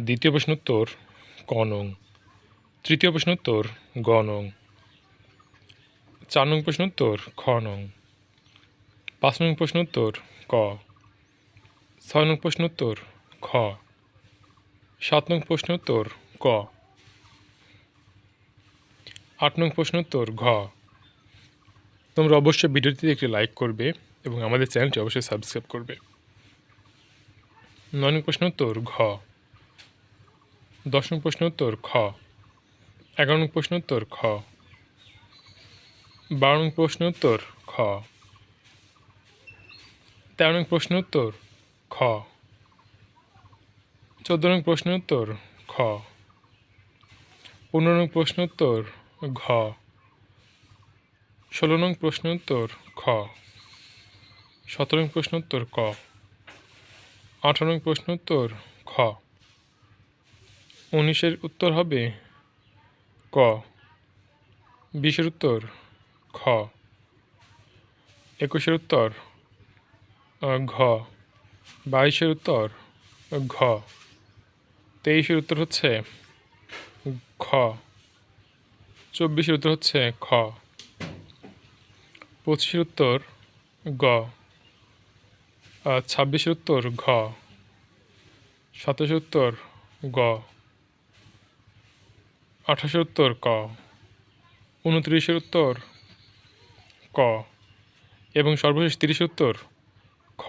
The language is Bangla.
দ্বিতীয় প্রশ্নোত্তর ক নং। তৃতীয় প্রশ্নোত্তর গ নং। 4 নং প্রশ্নোত্তর খ নং। 5 নং প্রশ্নোত্তর ক। 6 নং প্রশ্নোত্তর খ। 7 নং প্রশ্নোত্তর ক। 8 নং প্রশ্নোত্তর ঘ। তোমরা অবশ্যই ভিডিওটিতে একটি লাইক করবে এবং আমাদের চ্যানেলটি অবশ্যই সাবস্ক্রাইব করবে। 9 নং প্রশ্নোত্তর ঘ। 10 নং প্রশ্নোত্তর খ। 11 নং প্রশ্নোত্তর খ। 12 নং প্রশ্নোত্তর খ। 13 নং প্রশ্নোত্তর খ। 14 নং প্রশ্নোত্তর খ। 15 নং প্রশ্নোত্তর ঘ। 16 নং প্রশ্নোত্তর খ। 17 নং প্রশ্নোত্তর ক। 18 নং প্রশ্নোত্তর খ। 19-এর উত্তর হবে ক। 20-এর উত্তর খ। 21-এর উত্তর ঘ। 22-এর উত্তর ঘ। 23-এর উত্তর হচ্ছে খ। 24-এর উত্তর হচ্ছে খ। 25-এর উত্তর গ। 26-এর উত্তর ঘ। 27-এর উত্তর গ। 28-এর উত্তর ক। 29-এর উত্তর ক এবং সর্বশেষ 30-এর উত্তর খ।